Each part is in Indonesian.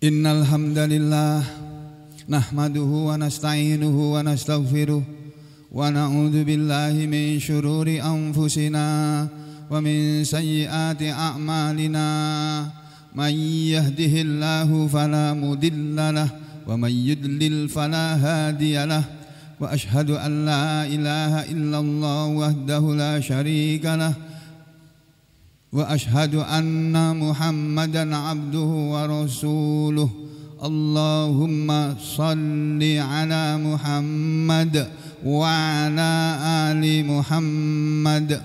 Innal hamdalillah nahmaduhu wa nasta'inuhu wa nastaghfiruh wa na'udzu billahi min syururi anfusina wa min sayyiati a'malina. Man yahdihillahu fala mudilla lahu wa man yudlil fala hadiya lahu. Wa ashhadu an la ilaha illallah wahdahu la syarika lahu wa ashhadu anna Muhammadan abduhu wa rasuluh. Allahumma salli ala Muhammad wa ala ali Muhammad.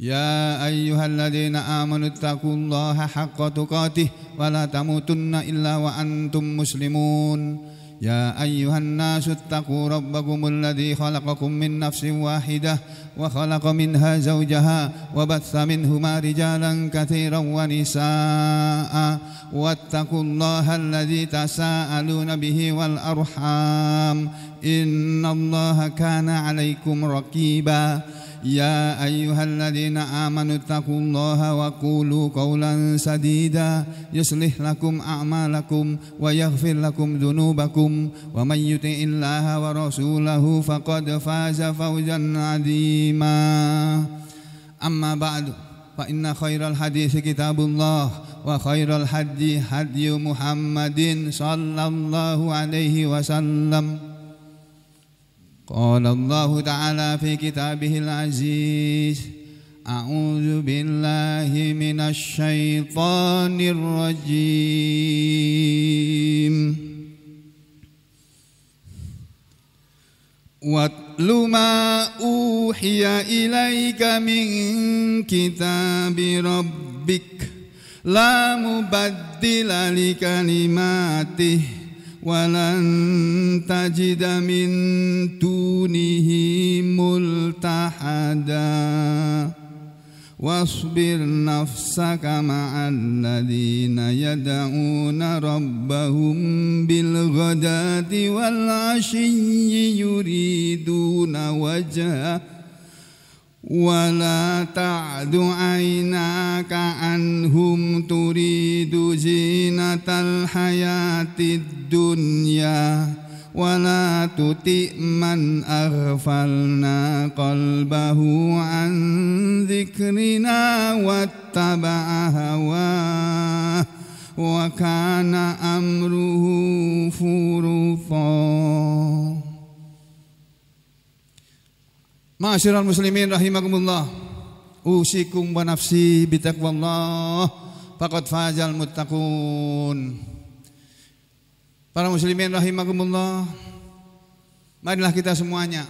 Ya ayyuhalladzina amanu taqullaha haqqa tuqatih wa la tamutunna illa wa antum muslimun. Ya ayyuhan nasu ittaqu rabbakumul ladzi khalaqakum min nafsin wahidah wa khalaqa minha zawjaha wa batha minhuma rijalan katsiran wa nisaa'a wattaqullaha alladzi tasaaluna bihi wal arham innallaha kana 'alaikum raqiba. Ya ayyuhalladzina amanu taqullaha wa qulu qawlan sadida yuslih lakum a'malakum wa yaghfir lakum dhunubakum wa may yuti'illaha wa rasulahu faqad faza fawzan 'azima. Amma ba'du fa inna khairal hadits kitabullah wa khairal hadi hadyu Muhammadin sallallahu alaihi wasallam. Qala Allah Ta'ala fi kitabihil aziz. A'udzu billahi minasy syaithanir rajim. Watlu ma uhiya ilaika min kitabi rabbik la mubaddila li kalimatih walan tajida min dunihi multahada. Wasbir nafsaka ma'al ladzina yad'una rabbahum bil ghadati wal 'ashiyyi yuriduna wajha wala ta'du 'ainaka anhum turidu zinatal hayatid dunya wala tuti' man aghfalna qalbahu an dzikrina wattaba'a hawah wa kana amruhu furutha. Ma'asyiral muslimin rahimakumullah, usikum wa nafsi bitaqwallah faqad fazal muttaqun. Para muslimin rahimakumullah, marilah kita semuanya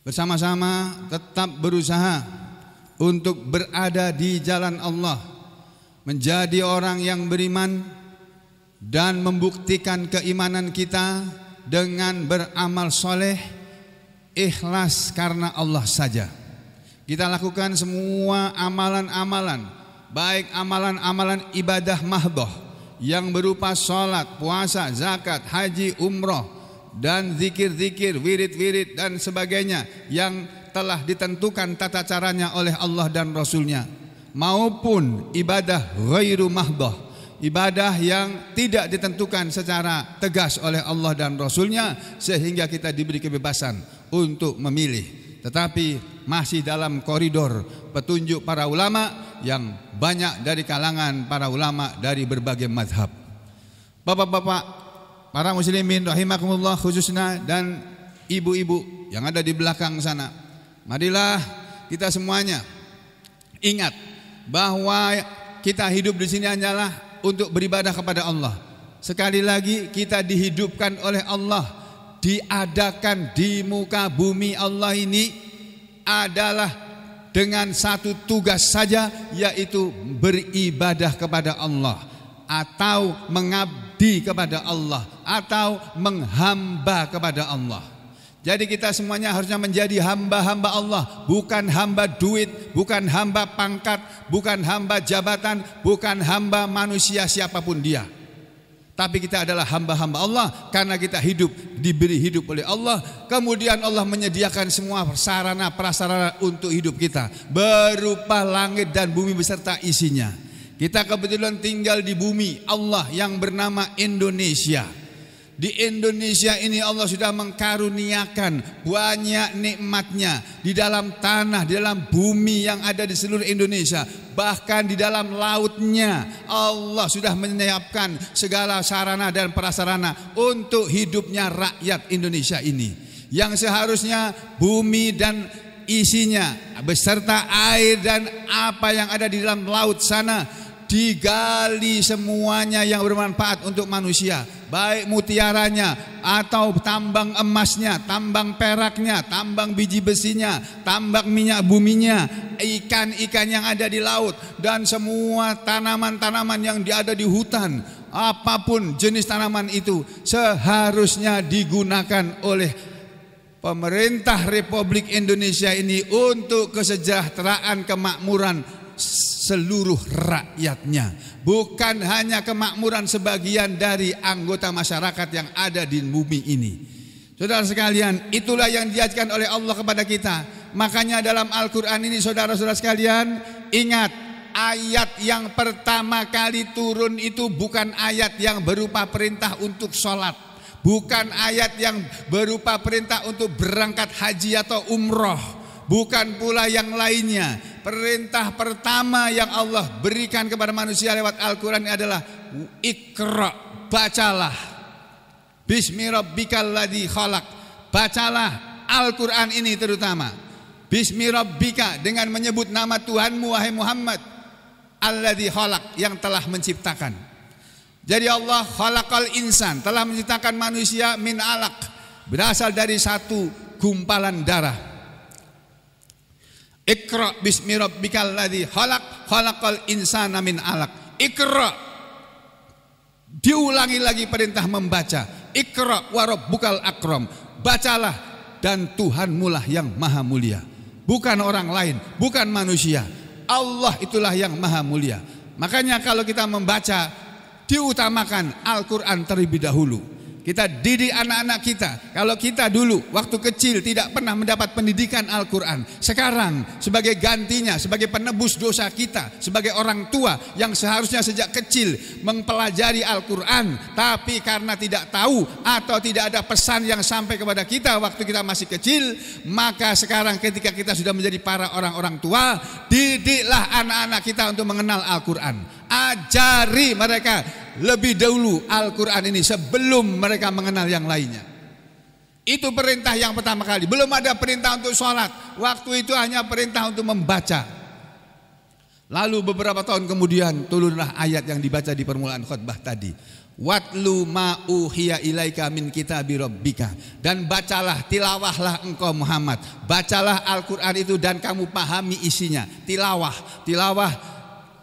bersama-sama tetap berusaha untuk berada di jalan Allah, menjadi orang yang beriman dan membuktikan keimanan kita dengan beramal soleh, ikhlas karena Allah saja. Kita lakukan semua amalan-amalan, baik amalan-amalan ibadah mahdhah yang berupa salat, puasa, zakat, haji, umroh, dan zikir-zikir, wirid-wirid dan sebagainya yang telah ditentukan tata caranya oleh Allah dan Rasulnya, maupun ibadah ghairu mahdhah, ibadah yang tidak ditentukan secara tegas oleh Allah dan Rasulnya, sehingga kita diberi kebebasan untuk memilih, tetapi masih dalam koridor petunjuk para ulama yang banyak dari kalangan para ulama dari berbagai mazhab. Bapak-bapak, para muslimin rahimakumullah khususnya, dan ibu-ibu yang ada di belakang sana, marilah kita semuanya ingat bahwa kita hidup di sini hanyalah untuk beribadah kepada Allah. Sekali lagi, kita dihidupkan oleh Allah, diadakan di muka bumi Allah ini adalah dengan satu tugas saja, yaitu beribadah kepada Allah, atau mengabdi kepada Allah, atau menghamba kepada Allah. Jadi kita semuanya harusnya menjadi hamba-hamba Allah, bukan hamba duit, bukan hamba pangkat, bukan hamba jabatan, bukan hamba manusia siapapun dia. Tapi kita adalah hamba-hamba Allah karena kita hidup, diberi hidup oleh Allah. Kemudian Allah menyediakan semua sarana prasarana untuk hidup kita, berupa langit dan bumi beserta isinya. Kita kebetulan tinggal di bumi Allah yang bernama Indonesia. Di Indonesia ini Allah sudah mengkaruniakan banyak nikmatnya di dalam tanah, di dalam bumi yang ada di seluruh Indonesia. Bahkan di dalam lautnya Allah sudah menyiapkan segala sarana dan prasarana untuk hidupnya rakyat Indonesia ini. Yang seharusnya bumi dan isinya beserta air dan apa yang ada di dalam laut sana digali semuanya yang bermanfaat untuk manusia, baik mutiaranya atau tambang emasnya, tambang peraknya, tambang biji besinya, tambang minyak buminya, ikan-ikan yang ada di laut, dan semua tanaman-tanaman yang ada di hutan. Apapun jenis tanaman itu seharusnya digunakan oleh pemerintah Republik Indonesia ini untuk kesejahteraan, kemakmuran seluruh rakyatnya, bukan hanya kemakmuran sebagian dari anggota masyarakat yang ada di bumi ini. Saudara sekalian, itulah yang diajarkan oleh Allah kepada kita. Makanya dalam Al-Quran ini, saudara-saudara sekalian, ingat, ayat yang pertama kali turun itu bukan ayat yang berupa perintah untuk sholat, bukan ayat yang berupa perintah untuk berangkat haji atau umroh, bukan pula yang lainnya. Perintah pertama yang Allah berikan kepada manusia lewat Al-Quran adalah Iqra, bacalah. Bismi rabbikal ladzi khalaq, bacalah Al-Quran ini terutama. Bismi rabbika, dengan menyebut nama Tuhanmu wahai Muhammad, alladzi khalaq, yang telah menciptakan. Jadi Allah khalaqal insan, telah menciptakan manusia min alaq, berasal dari satu gumpalan darah. Iqra bismi rabbikal ladzi khalaq, khalaqal insana min alaq. Iqra, diulangi lagi perintah membaca. Iqra wa rabbukal akram, bacalah dan Tuhanmu lah yang maha mulia, bukan orang lain, bukan manusia. Allah itulah yang maha mulia. Makanya kalau kita membaca, diutamakan Al-Quran terlebih dahulu. Kita didik anak-anak kita. Kalau kita dulu waktu kecil tidak pernah mendapat pendidikan Al-Quran, sekarang sebagai gantinya, sebagai penebus dosa kita, sebagai orang tua yang seharusnya sejak kecil mempelajari Al-Quran, tapi karena tidak tahu atau tidak ada pesan yang sampai kepada kita waktu kita masih kecil, maka sekarang ketika kita sudah menjadi para orang-orang tua, didiklah anak-anak kita untuk mengenal Al-Quran. Ajari mereka lebih dahulu Al-Quran ini sebelum mereka mengenal yang lainnya. Itu perintah yang pertama kali. Belum ada perintah untuk sholat. Waktu itu hanya perintah untuk membaca. Lalu beberapa tahun kemudian turunlah ayat yang dibaca di permulaan khutbah tadi. Watlu ma uhiya ilaika min kitabi rabbika, dan bacalah, tilawahlah engkau Muhammad. Bacalah Al-Quran itu dan kamu pahami isinya. Tilawah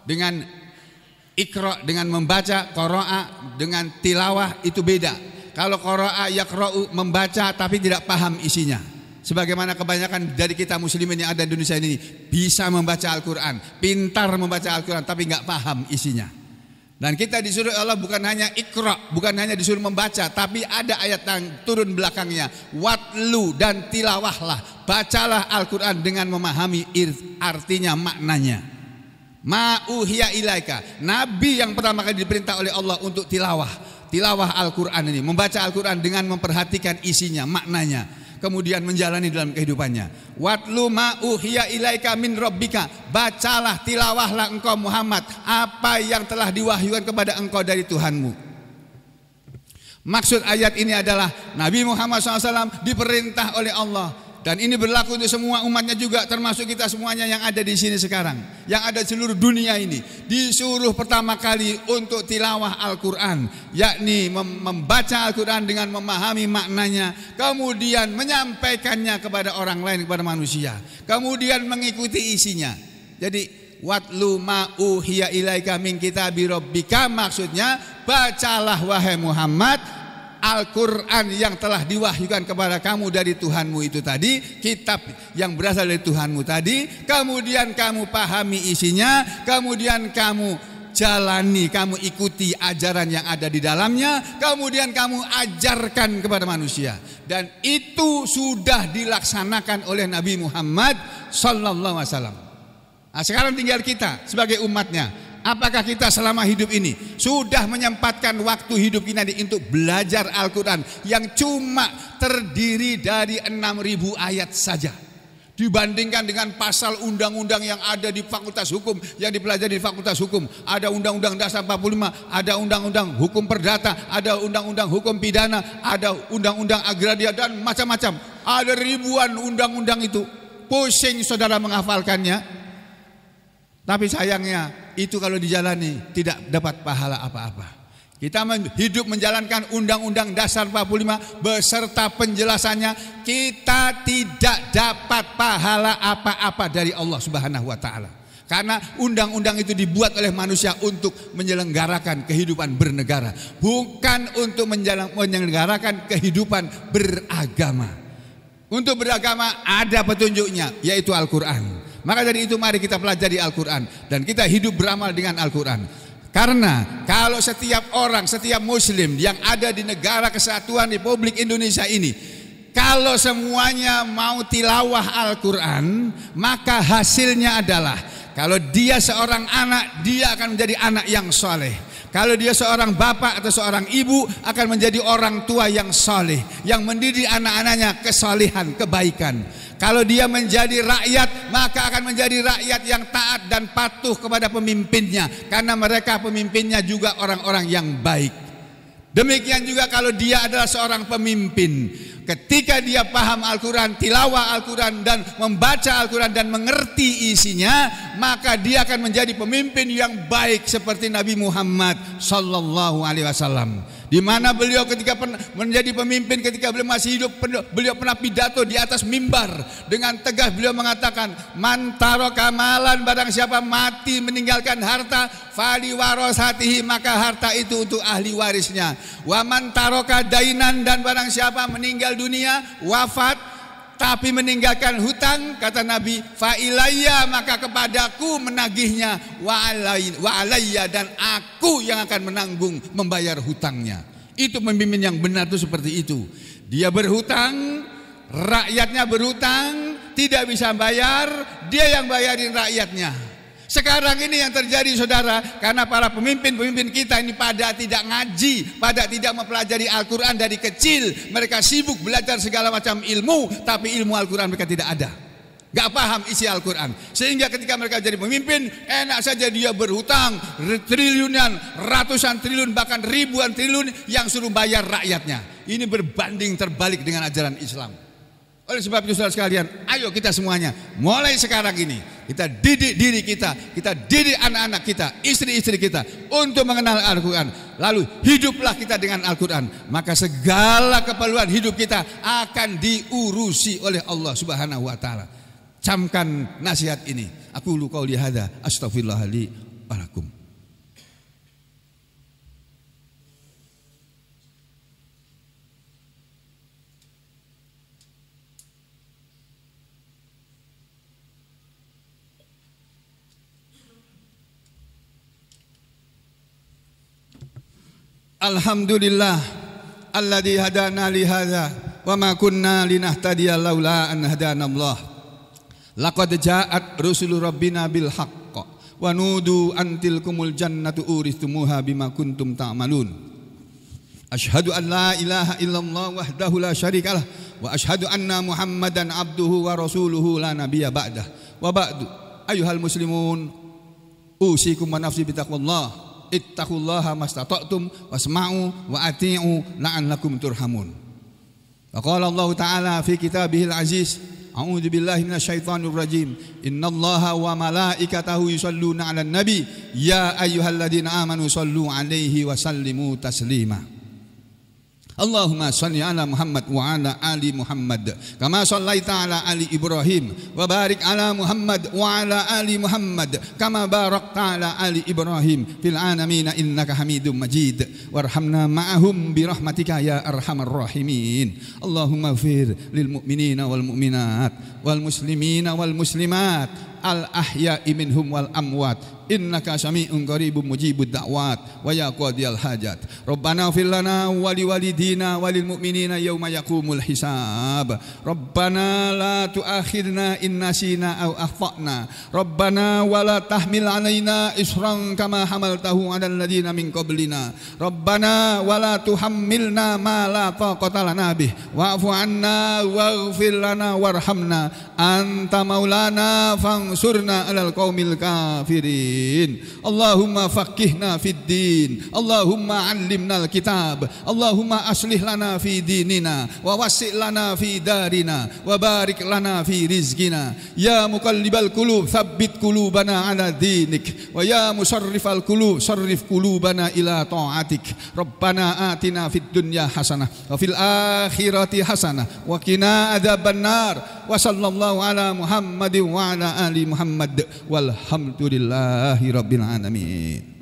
dengan Iqra dengan membaca, qara'a dengan tilawah itu beda. Kalau qara'a yaqra'u, membaca tapi tidak paham isinya. Sebagaimana kebanyakan dari kita muslimin yang ada di Indonesia ini bisa membaca Al-Quran, pintar membaca Al-Quran tapi nggak paham isinya. Dan kita disuruh Allah bukan hanya Iqra, bukan hanya disuruh membaca, tapi ada ayat yang turun belakangnya, watlu, dan tilawahlah, bacalah Al-Quran dengan memahami artinya, maknanya. Ma'uhiya ilaika, Nabi yang pertama kali diperintah oleh Allah untuk tilawah Al-Quran ini, membaca Al-Quran dengan memperhatikan isinya, maknanya, kemudian menjalani dalam kehidupannya. Watlu ma'uhiya ilaika min rabbika, bacalah, tilawahlah engkau Muhammad apa yang telah diwahyukan kepada engkau dari Tuhanmu. Maksud ayat ini adalah Nabi Muhammad SAW diperintah oleh Allah. Dan ini berlaku untuk semua umatnya juga, termasuk kita semuanya yang ada di sini sekarang, yang ada di seluruh dunia ini, disuruh pertama kali untuk tilawah Al-Quran, yakni membaca Al-Quran dengan memahami maknanya, kemudian menyampaikannya kepada orang lain, kepada manusia, kemudian mengikuti isinya. Jadi watlu ma'uhiya ilaika min kitabi rabbika, maksudnya bacalah wahai Muhammad Al-Quran yang telah diwahyukan kepada kamu dari Tuhanmu itu tadi, kitab yang berasal dari Tuhanmu tadi, kemudian kamu pahami isinya, kemudian kamu jalani, kamu ikuti ajaran yang ada di dalamnya, kemudian kamu ajarkan kepada manusia. Dan itu sudah dilaksanakan oleh Nabi Muhammad sallallahu alaihi wasallam. Nah, sekarang tinggal kita sebagai umatnya, apakah kita selama hidup ini sudah menyempatkan waktu hidup kita untuk belajar Al-Quran yang cuma terdiri dari 6.000 ayat saja, dibandingkan dengan pasal undang-undang yang ada di Fakultas Hukum, yang dipelajari di Fakultas Hukum. Ada Undang-Undang Dasar 45, ada Undang-Undang Hukum Perdata, ada Undang-Undang Hukum Pidana, ada Undang-Undang Agraria, dan macam-macam. Ada ribuan undang-undang itu. Pusing saudara menghafalkannya. Tapi sayangnya itu kalau dijalani tidak dapat pahala apa-apa. Kita hidup menjalankan Undang-Undang Dasar 45 beserta penjelasannya, kita tidak dapat pahala apa-apa dari Allah Subhanahu wa taala. Karena undang-undang itu dibuat oleh manusia untuk menyelenggarakan kehidupan bernegara, bukan untuk menyelenggarakan kehidupan beragama. Untuk beragama ada petunjuknya, yaitu Al-Quran. Maka dari itu mari kita pelajari Al-Quran dan kita hidup beramal dengan Al-Quran. Karena kalau setiap orang, setiap muslim yang ada di negara kesatuan Republik Indonesia ini, kalau semuanya mau tilawah Al-Quran, maka hasilnya adalah kalau dia seorang anak, dia akan menjadi anak yang soleh. Kalau dia seorang bapak atau seorang ibu, akan menjadi orang tua yang soleh, yang mendidik anak-anaknya kesolehan, kebaikan. Kalau dia menjadi rakyat, maka akan menjadi rakyat yang taat dan patuh kepada pemimpinnya, karena mereka pemimpinnya juga orang-orang yang baik. Demikian juga kalau dia adalah seorang pemimpin, ketika dia paham Al-Quran, tilawah Al-Quran dan membaca Al-Quran dan mengerti isinya, maka dia akan menjadi pemimpin yang baik seperti Nabi Muhammad sallallahu alaihi wasallam. Di mana beliau ketika menjadi pemimpin, ketika beliau masih hidup, beliau pernah pidato di atas mimbar dengan tegas. Beliau mengatakan, man taraka malan, barang siapa mati meninggalkan harta, fali warasatihi, maka harta itu untuk ahli warisnya. Wa man taraka dainan, dan barang siapa meninggal dunia, wafat tapi meninggalkan hutang, kata Nabi, fa ilayya, maka kepadaku menagihnya, wa alayya, dan aku yang akan menanggung membayar hutangnya. Itu pemimpin yang benar itu seperti itu. Dia berhutang, rakyatnya berhutang, tidak bisa bayar, dia yang bayarin rakyatnya. Sekarang ini yang terjadi saudara, karena para pemimpin-pemimpin kita ini pada tidak ngaji, pada tidak mempelajari Al-Quran dari kecil. Mereka sibuk belajar segala macam ilmu, tapi ilmu Al-Quran mereka tidak ada, gak paham isi Al-Quran. Sehingga ketika mereka jadi pemimpin, enak saja dia berhutang triliunan, ratusan triliun, bahkan ribuan triliun yang suruh bayar rakyatnya. Ini berbanding terbalik dengan ajaran Islam. Oleh sebab itu saudara sekalian, ayo kita semuanya mulai sekarang ini kita didik diri kita didik anak-anak kita, istri-istri kita untuk mengenal Al-Quran. Lalu hiduplah kita dengan Al-Quran, maka segala keperluan hidup kita akan diurusi oleh Allah Subhanahu wa taala. Camkan nasihat ini. Aku lu qauli hadza, astaghfirullah li wa lakum. Alhamdulillah alladzi hadana li hadza wa ma kunna linahtadiya laula an hadanallah. Laqad ja'at rusulu rabbina bil haqq wa nudu an tilkumul jannatu uristumuha bima kuntum ta'malun. Asyhadu an la ilaha illallah wahdahu la syarikalah wa asyhadu anna Muhammadan abduhu wa rasuluhu la nabiyya ba'dah. Wa ba'du, ayyuhal muslimun, usikum wa nafsi bitaqwallah. Ittaqullaha mastata'tum wasma'u wa ati'u la'allakum turhamun. Wa qala Allah Ta'ala fi kitabihil aziz, a'udzu billahi minasyaitonir rajim. Innallaha wa malaikatahu yusholluna 'alan nabi ya ayyuhalladzina amanu shallu 'alaihi wa sallimu taslima. Allahumma shalli ala Muhammad wa ala ali Muhammad kama shallaita ala ali Ibrahim wa barik ala Muhammad wa ala ali Muhammad kama barakta ala ali Ibrahim fil alamin innaka Hamidum Majid. Warhamna ma'ahum bi rahmatika ya arhamar rahimin. Allahumma ighfir lil mu'minina wal mu'minat wal muslimina wal muslimat al ahya'i minhum wal amwat innaka sami'un qaribun mujibud da'wat wa ya qadiyal hajat. Rabbana ighfir lana wa liwalidina walil mu'minina yauma yaqumul hisab. Rabbana la tu'akhirna in nasina aw akhtana. Rabbana wa la tahmil 'alaina isran kama hamaltahu 'alal ladzina min qablina. Rabbana wa la tuhammilna ma la taqata lana bih wa'fu 'anna waghfir lana warhamna anta maulana fansurna 'alal qaumil kafirin. Allahumma faqihna fid din, Allahumma 'allimna al-kitab, Allahumma aslih lana fi dinina wa wasi' lana fi darina wa barik lana fi rizqina. Ya muqallibal qulub tsabbit qulubana 'ala dinik wa ya musarrifal qulub sarrif qulubana ila ta'atik. Rabbana atina fid dunya hasanah wa fil akhirati hasanah wa qina adzabannar. Wa sallallahu ala Muhammadin wa ala ali Muhammad walhamdulillah Rabbil alamin.